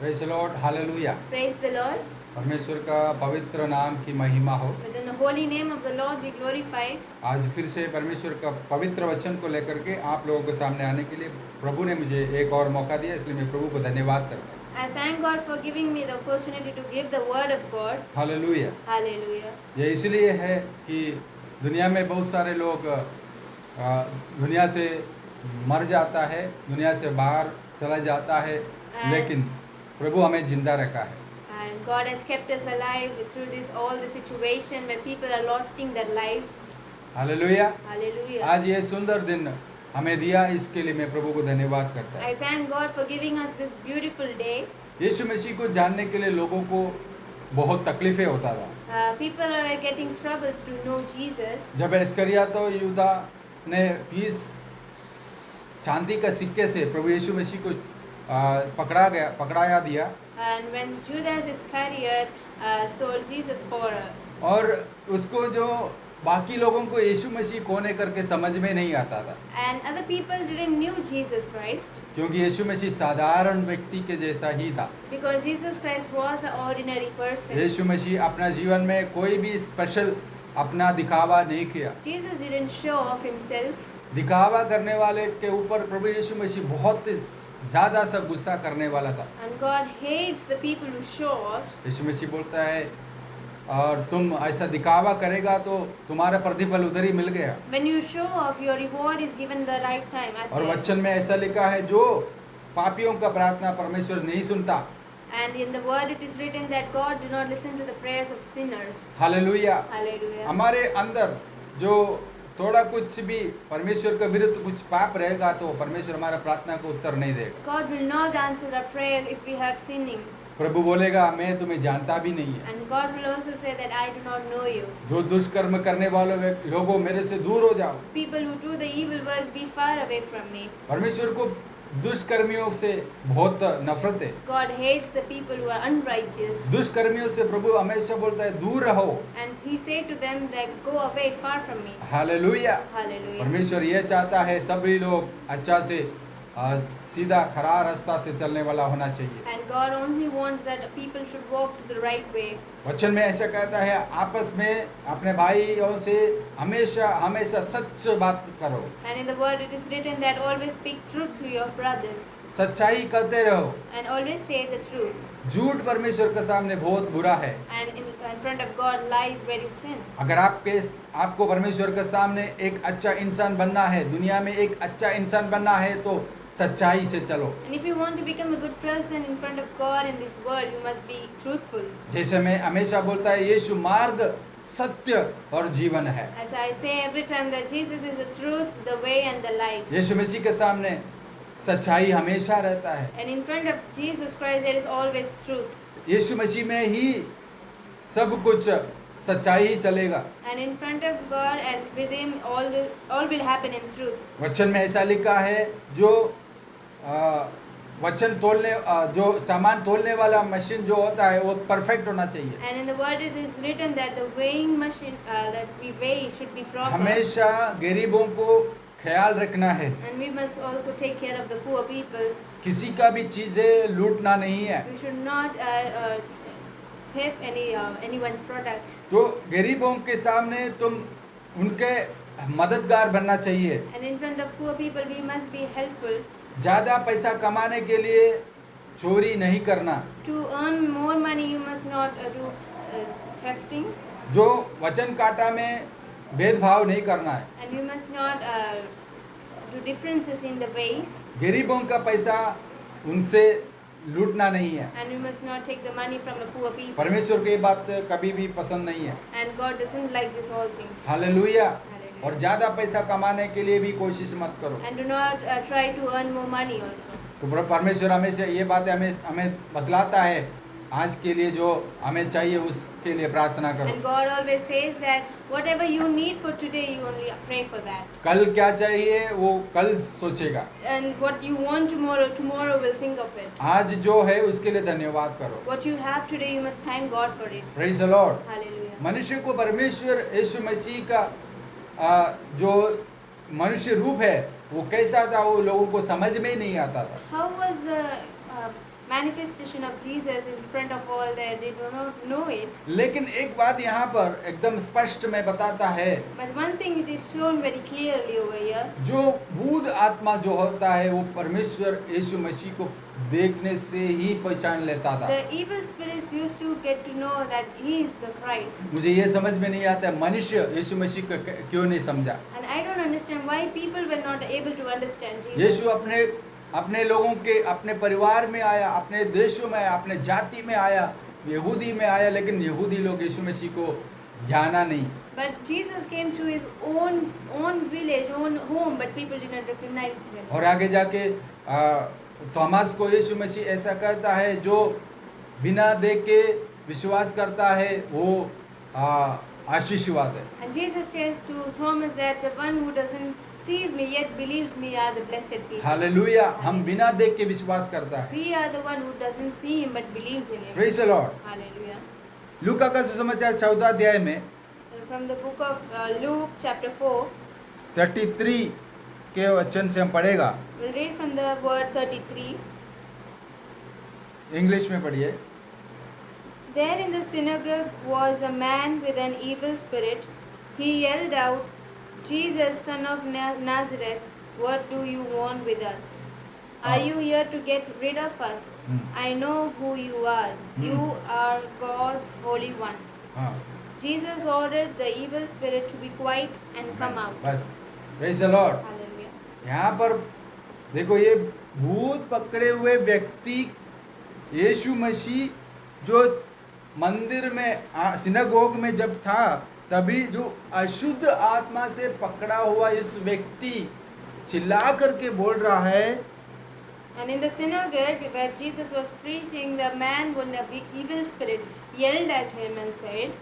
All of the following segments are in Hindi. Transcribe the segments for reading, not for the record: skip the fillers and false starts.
Praise the Lord, hallelujah. Praise the Lord. परमेश्वर का पवित्र नाम की महिमा हो। Within the holy name of the Lord be glorified. आज फिर से परमेश्वर का पवित्र वचन को लेकर के आप लोगों के सामने आने के लिए प्रभु ने मुझे एक और मौका दिया, इसलिए मैं प्रभु को धन्यवाद करता हूँ। I thank God for giving me the opportunity to give the word of God. Hallelujah. Hallelujah. ये इसलिए है कि दुनिया में बहुत सारे लोग दुनिया से मर जाता है, दुनिया से बाहर चला जाता है, लेकिन प्रभु हमें जिंदा रखा है। And God has kept us alive through all the situation where people are losing their lives. Hallelujah. Hallelujah. आज ये सुंदर दिन हमें दिया, इसके लिए मैं प्रभु को धन्यवाद करता हूँ। I thank God for giving us this beautiful day. यीशु मसीह को जानने के लिए लोगों को बहुत तकलीफें होता था। People are getting troubles to know Jesus. जब इस्करियोत तो यहूदा ने 30 चांदी का सिक्के से प्रभु यीशु मसीह को पकड़ाया दिया, And when Judas Iscariot sold Jesus for और उसको जो बाकी लोगों को यीशु मसीह कौन है करके समझ में नहीं आता था, and other people didn't knew Jesus Christ क्योंकि यीशु मसीह साधारण व्यक्ति के जैसा ही था। because Jesus Christ was an ordinary person. यीशु मसीह अपना जीवन में कोई भी स्पेशल अपना दिखावा नहीं किया। Jesus didn't show off himself. दिखावा करने वाले के ऊपर प्रभु यीशु मसीह बहुत ज़्यादा सा गुस्सा करने वाला था। And God hates the people who show off. यीशु मसीह बोलता है, और तुम ऐसा दिखावा करेगा तो तुम्हारा प्रतिफल उधर ही मिल गया। When you show off, your reward is given the right time. At और the end. वचन में ऐसा लिखा है, जो पापियों का प्रार्थना परमेश्वर नहीं सुनता। And in the word it is written that God do not listen to the prayers of sinners. Hallelujah. Hallelujah. हमारे अंदर जो थोड़ा कुछ भी परमेश्वर के विरुद्ध कुछ पाप रहेगा तो परमेश्वर हमारा प्रार्थना को उत्तर नहीं देगा। God will not answer our prayer if we have sinning. प्रभु बोलेगा, मैं तुम्हें जानता भी नहीं है। And God will also say that I do not know you. जो दुष्कर्म करने वाले लोगों, मेरे से दूर हो जाओ। People who do the evil works, be far away from me. परमेश्वर को दुष्कर्मियों से बहुत नफरत है। God hates the people who are unrighteous. दुष्कर्मियों से प्रभु हमेशा बोलता है, दूर रहो। And he said to them that go away far from me. Hallelujah. Hallelujah. परमेश्वर ये चाहता है सभी लोग अच्छा से सीधा खरा रास्ता से चलने वाला होना चाहिए। And God only wants that people should walk to the right way. वचन में ऐसा कहता है, आपस में अपने भाइयों से हमेशा हमेशा सच बात करो। And in the word it is written that always speak truth to your brothers. सच्चाई करते रहो। And always say the truth. झूठ परमेश्वर के सामने बहुत बुरा है। And in front of God lies very sin. अगर आपको परमेश्वर के सामने एक अच्छा इंसान बनना है, दुनिया में एक अच्छा इंसान बनना है, तो सच्चाई से चलो। And if you want to become a good person in front of God in this world, you must be truthful. जैसे मैं हमेशा बोलता है, यीशु मार्ग, सत्य और जीवन है। As I say every time that Jesus is the truth, the way and the life. यीशु मसीह के सामने सच्चाई हमेशा रहता है। And in front of Jesus Christ there is always truth. यीशु मसीह में ही सब कुछ सच्चाई ही चलेगा। And in front of God and with Him all will happen in truth. वचन में ऐसा लिखा है, जो वचन तोलने जो सामान तोलने वाला मशीन जो होता है वो परफेक्ट होना चाहिए। And in the word it is written that the weighing machine that we weigh should be proper. हमेशा गरीबों को ख्याल रखना है। And we must also take care of the poor people. किसी का भी चीजें लूटना नहीं है। We should not theft anyone's products. तो गरीबों के सामने तुम उनके मददगार बनना चाहिए। And in front of poor people we must be helpful. ज्यादा पैसा कमाने के लिए चोरी नहीं करना। To earn more money you must not do thefting. जो वचन काटा में भेदभाव नहीं करना है। And you must not do differences in the ways. गरीबों का पैसा उनसे लूटना नहीं है। And you must not take the money from the poor people. परमेश्वर को ये बात कभी भी पसंद नहीं है। And God doesn't like this all things. Hallelujah. Hallelujah. और ज्यादा पैसा कमाने के लिए भी कोशिश मत करो। And do not try to earn more money also. तो परमेश्वर हमेशा ये बातें हमें बतलाता है, आज के लिए जो हमें चाहिए उसके लिए प्रार्थना करो। And God always says that whatever you need for today, you only pray for that. कल क्या चाहिए वो कल सोचेगा। And what you want tomorrow, tomorrow will think of it. आज जो है उसके लिए धन्यवाद करो। What you have today, you must thank God for it. Praise the Lord. Hallelujah. मनुष्य को परमेश्वर यीशु मसीह का जो मनुष्य रूप है वो कैसा था, वो लोगों को समझ में ही नहीं आता था। How was manifestation of Jesus in front of all that they do not know it. लेकिन एक बात यहाँ पर एकदम स्पष्ट में बताता है, But one thing it is shown very clearly over here. जो भूत आत्मा जो होता है वो परमेश्वर यीशु मसीह को देखने से ही पहचान लेता था। The evil spirits used to get to know that he is the Christ. मुझे ये समझ में नहीं आता है मनुष्य यीशु मसीह को क्यों नहीं समझा। And I don't understand why people were not able to understand Jesus. यीशु अपने लोगों के अपने परिवार में आया, अपने देशों में आया, अपने जाति में आया, यहूदी में आया, लेकिन यहूदी लोग यीशु मसीह को जाना नहीं। But Jesus came to his own village, own home, but people did not recognize him. और आगे जाके थॉमस को यीशु मसीह ऐसा कहता है, जो बिना देख के विश्वास करता है वो आशीर्वाद है। And Jesus said to Thomas that the one who doesn't sees me yet believes me are the blessed people. Hallelujah, हम बिना देख के विश्वास करता है। We are the one who doesn't see him but believes in him. Praise the Lord. Hallelujah. लूका का सुसमाचार 14 अध्याय में From the book of Luke chapter 4, 33 के वचन से हम पढ़ेगा। we'll read from the word 33. English में पढ़िए। There in the synagogue was a man with an evil spirit. He yelled out, Jesus, son of Nazareth, what do you want with us? Are you here to get rid of us? I know who you are. You are God's Holy One. हाँ, Jesus ordered the evil spirit to be quiet and come out. बस, प्रेज़ द लॉर्ड। Hallelujah. यहाँ पर देखो, ये भूत पकड़े हुए व्यक्ति यीशु मसीह जो मंदिर में सिनागोग में जब था, तभी जो अशुद्ध आत्मा से पकड़ा हुआ इस व्यक्ति चिल्ला करके बोल रहा है, And in the synagogue where Jesus was preaching, the man with the evil spirit yelled at him and said,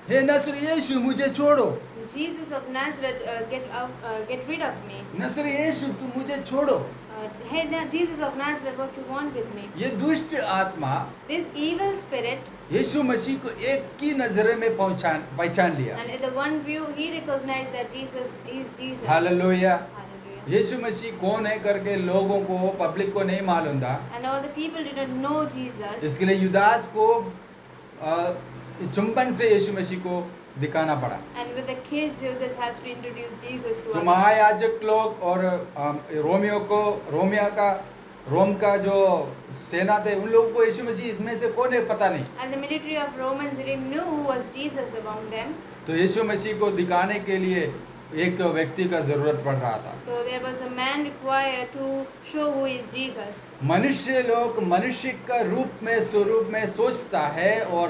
हे नसरी यीशु, मुझे छोड़ो। Jesus of Nazareth, get rid of me. नसरी यीशु, तू मुझे छोड़ो। Hey, Jesus of Nazareth, what you want with me? ये दुष्ट आत्मा This evil spirit, यीशु मसीह को एक की नजर में पहचान लिया। and in the one view, he recognized that Jesus is Jesus. Hallelujah. Hallelujah. यीशु मसीह कौन है करके लोगों को, पब्लिक को नहीं मालूम था। And all the people did not know Jesus. इसके लिए युदास को चुंबन से यीशु मसीह को दिखाना पड़ा। And with the kiss, Judas has to introduce Jesus to तो others. महायाजक लोग और रोम का जो सेना थे, उन लोगों को यीशु मसीह इसमें से कौन है पता नहीं। And the military of Romans didn't know who was Jesus among them. तो यीशु मसीह को दिखाने के लिए एक व्यक्ति का जरूरत पड़ रहा था। So there was a man required to show who is Jesus. मनुष्य लोग मनुष्य का रूप में, स्वरूप में सोचता है और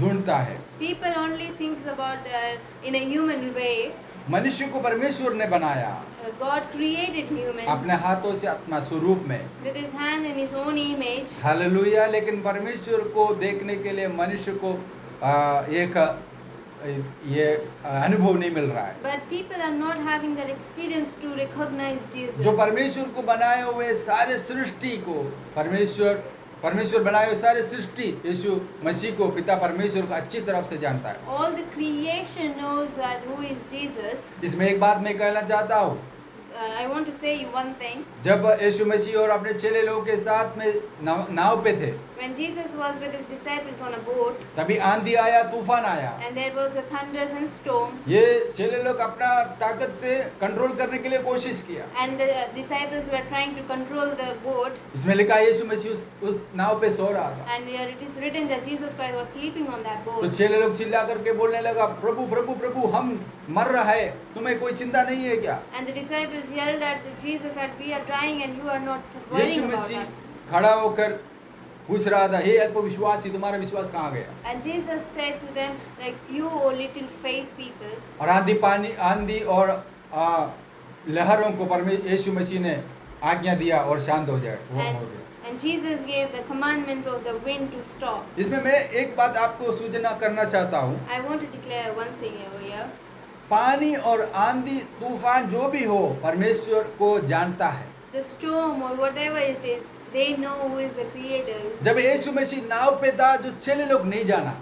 ढूंढता है। People only thinks about in a human way. मनुष्य को परमेश्वर ने बनाया God created human अपने हाथों से, अपना स्वरूप में। with his hand and his own image. Hallelujah. लेकिन परमेश्वर को देखने के लिए मनुष्य को ये अनुभव नहीं मिल रहा है। But people are not having that experience to recognize Jesus. जो परमेश्वर को बनाए हुए सारे सृष्टि को परमेश्वर बनाए हुए सारे सृष्टि यीशु मसीह को, पिता परमेश्वर को अच्छी तरह से जानता है। All the creation knows that who is Jesus. इसमें एक बात मैं कहना चाहता हूँ, I want to say you one thing. जब यीशु मसीह और अपने चेले लोगों के साथ में नाव पे थे, When Jesus was with his disciples on a boat, तभी आंधी आया, तूफान आया। and there was a thunders and storm, ये चेले लोग अपना ताकत से कंट्रोल करने के लिए कोशिश किया। and the disciples were trying to control the boat, इसमें लिखा है यीशु मसीह उस नाव पे सो रहा था। and here it is written that Jesus Christ was sleeping on that तो boat. चेले लोग चिल्ला करके बोलने लगा, प्रभु प्रभु प्रभु, हम मर रहा है, तुम्हें कोई चिंता नहीं है क्या? And the disciples yelled at Jesus that we are trying and you are not worrying Yeshu about Masih us. खड़ा होकर पूछ रहा था, हे अल्प विश्वासी, तुम्हारा विश्वास कहाँ गया? And Jesus said to them, like, you O little faith people. और आंधी और लहरों को यीशु मसीह ने आज्ञा दिया और शांत हो जाए, वो हो गया। And Jesus gave the commandment of the wind to stop. इसमें मैं एक बात आपको सूचना करना चाहता हूँ, I want to declare one thing over here. पानी और आंधी तूफान जो भी हो, परमेश्वर को जानता है। The storm or whatever it is, they know who is the creator. जब यीशु मसीह नाव पे था, जो चेले लोग नहीं जाना,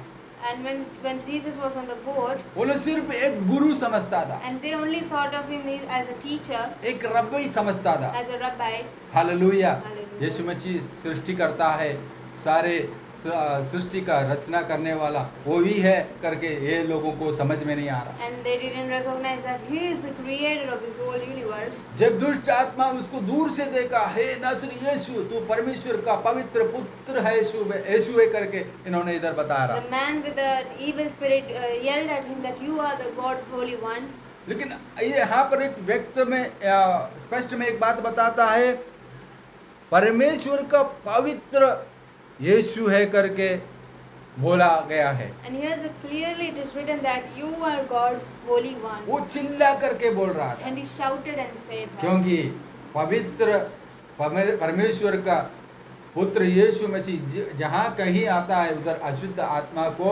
And when Jesus was on the boat, वो लोग सिर्फ एक गुरु समझता था, and they only thought of him as a teacher, एक रब्बी समझता था। as a rabbi. Hallelujah. Hallelujah. यीशु मसीह सृष्टि करता है, सारे सृष्टि का रचना करने वाला वो ही है करके ये लोगों को समझ में नहीं आ रहा। And they didn't recognize that He is the creator of this whole universe. जब दुष्ट आत्मा उसको दूर से देखा, हे नासरी यीशु, तू परमेश्वर का पवित्र पुत्र है, यीशु है करके इन्होंने इधर बता रहा। The man with the evil spirit yelled at him that you are the God's Holy One. लेकिन यहाँ पर एक व्यक्ति में स्पष्ट में एक बात बताता है, परमेश्वर का पवित्र यीशु है करके बोला गया है। And here clearly it is written that you are God's Holy One. वो चिल्ला करके बोल रहा था, And he shouted and said that. क्योंकि पवित्र परमेश्वर का पुत्र यीशु मसीह जहाँ कहीं आता है उधर अशुद्ध आत्मा को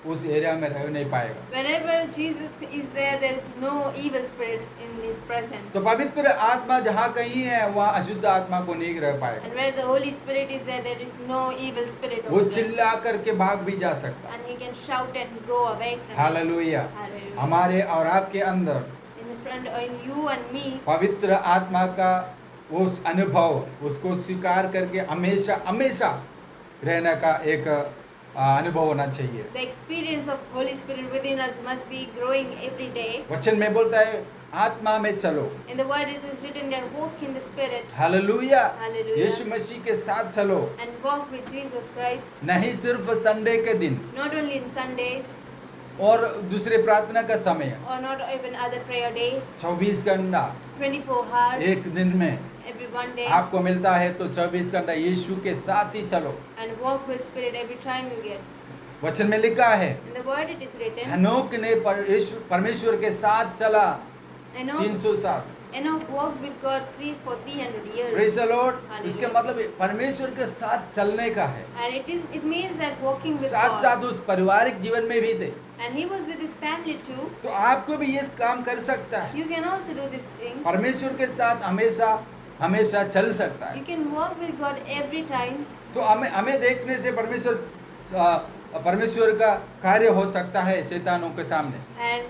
उस एरिया में रह नहीं पाएगा। Whenever Jesus is there, there is no evil spirit in His presence. तो पवित्र आत्मा जहाँ कहीं है वहाँ अशुद्ध आत्मा को नहीं रह पाएगा। And where the Holy Spirit is there, there is no evil spirit वो over there. चिल्ला करके भाग भी जा सकता है। And he can shout and go away from it. Hallelujah. Hallelujah. हमारे और आपके अंदर In the front, in you and me, पवित्र आत्मा का उस अनुभव उसको स्वीकार करके हमेशा हमेशा रहने का एक अनुभव होना चाहिए। the experience of Holy Spirit within us must be growing every day. वचन में बोलता है आत्मा में चलो। In the word it is written that walk in the Spirit hallelujah. Hallelujah. यीशु मसीह के साथ चलो, and walk with Jesus Christ, नहीं सिर्फ संडे के दिन not only in Sundays और दूसरे प्रार्थना का समय, or not even other prayer days, 24 घंटा 24 hours, एक दिन में every one day, आपको मिलता है तो 24 घंटा यीशु के साथ ही चलो। and walk with Spirit every time you get. वचन में लिखा है In the word it is written, हनोक ने परमेश्वर के साथ चला Enoch 300 साल। walked with God for 300 years. Praise the Lord. Hallelujah. इसका मतलब परमेश्वर के साथ चलने का है, And it means that walking with साथ God. साथ उस पारिवारिक जीवन में भी थे। And he was with his family too. तो आपको भी ये काम कर सकता है, You can also do this thing. परमेश्वर के साथ हमेशा हमेशा चल सकता है। You can walk with God every time. तो हमें देखने से परमेश्वर का कार्य हो सकता है शैतानों के सामने। And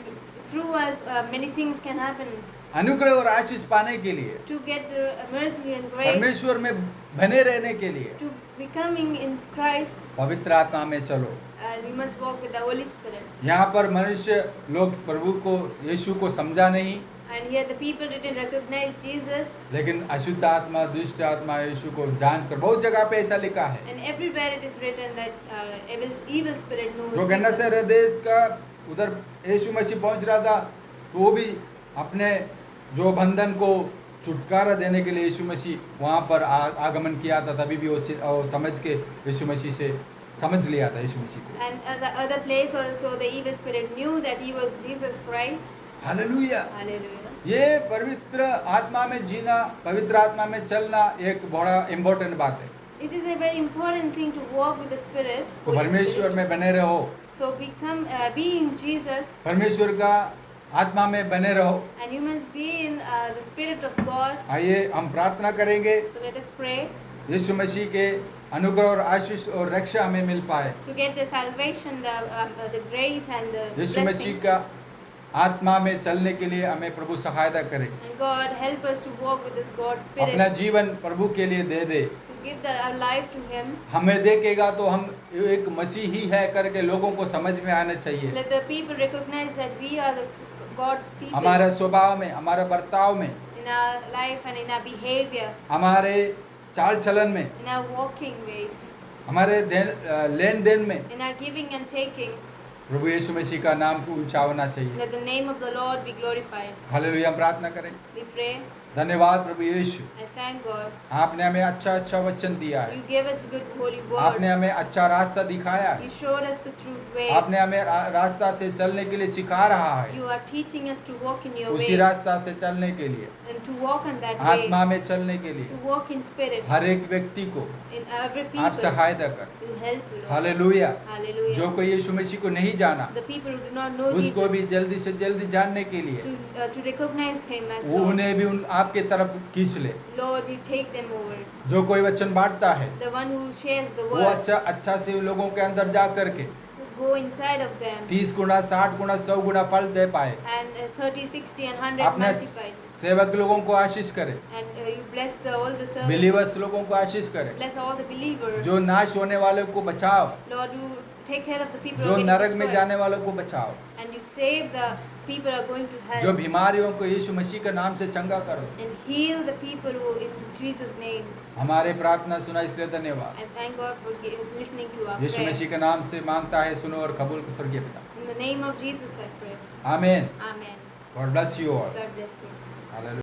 through us, many things can happen. अनुग्रह और आशीष पाने के लिए, To get the mercy and grace, परमेश्वर में बने रहने के लिए to becoming in Christ, पवित्र आत्मा में चलो। we must walk with the Holy Spirit. यहाँ पर मनुष्य लोग प्रभु को यीशु को समझा नहीं, And here the people didn't recognize Jesus. लेकिन अशुद्ध आत्मा दुष्ट आत्मा यीशु को जानकर बहुत जगह पे ऐसा लिखा है। And everywhere it is written that evil spirit knows जो Jesus. गन्नासर देश का उधर यीशु मसीह पहुंच रहा था, तो वो भी अपने जो बंधन को छुटकारा देने के लिए यीशु मसीह वहाँ पर आगमन किया था, तभी भी वो समझ के यीशु मसीह से समझ लिया था यीशु मसीह को। And at the other place also the evil spirit knew that he was Jesus Christ. Hallelujah. Hallelujah. ये पवित्र आत्मा में जीना, पवित्र आत्मा में चलना एक बड़ा इम्पोर्टेंट बात है। It is a very important thing to walk with the Spirit. तो Holy परमेश्वर Spirit. में बने रहो, So be in Jesus, परमेश्वर का आत्मा में बने रहो। and you must be in the Spirit of God. आइए हम प्रार्थना करेंगे, So let us pray यीशु मसीह के अनुग्रह और आशीष और रक्षा हमें मिल पाए। to get the salvation, the grace and the Yeshu Masih blessings. का आत्मा में चलने के लिए हमें प्रभु सहायता करे। And God help us to walk with this God's Spirit, अपना जीवन प्रभु के लिए दे दे। to give our life to Him. हमें देखेगा तो हम एक मसीही है करके लोगों को समझ में आना चाहिए। Let the people recognize that we are the God's people हमारे स्वभाव में, हमारे बर्ताव में, in our life and in our behavior, हमारे चाल चलन में, in our walking ways, हमारे लेन देन में in our giving and taking. प्रभु यीशु मसीह का नाम को ऊंचा होना चाहिए। Let the name of the Lord be glorified. Hallelujah. हम प्रार्थना करें। We pray. धन्यवाद प्रभु यीशु, I thank God. आपने हमें अच्छा वचन दिया है, You gave us good holy आपने words. हमें अच्छा रास्ता दिखाया है, You showed us the true way. आपने हमें रास्ता से चलने के लिए सिखा रहा है, You are teaching us to walk in your उसी way रास्ता से चलने के लिए, and to walk on that way, आत्मा में चलने के लिए to walk in spirit हर एक व्यक्ति को in every आप people. सहायता कर। You help, Lord. Hallelujah. Hallelujah. जो कोई यीशु मसीह को नहीं जाना, The people who do not know उसको भी Jesus, जल्दी से जल्दी जानने के लिए to recognize Him as वो Lord. उन्हें भी आपके तरफ खींच ले। Lord, you take them over. जो कोई वचन बांटता है The one who shares the वो word, अच्छा से लोगों के अंदर जा करके go inside of them 30 गुना, 60 गुना, 100 गुना फल दे पाए। and 30, 60 and 100 अपने multiplied. सेवक लोगों को आशीष करे, And you bless all the servants. Believers लोगों को आशीष करे, Bless all the believers. जो नाश होने वालों को बचाओ, Lord, you take care of the people जो who are getting नरक में destroyed. जाने वालों को बचाओ, And you save the people who are going to hell. जो बीमारियों को यीशु मसीह के नाम से चंगा करो। And heal the people who in Jesus' name. हमारे प्रार्थना सुना इसलिए धन्यवाद। And thank God for listening to our Yeshu prayer. मसीह के नाम से मांगता है, सुनो और कबूल करो स्वर्गीय पिता। In the name of Jesus I pray. आमीन। Amen. God bless you all. God bless you. Hallelujah.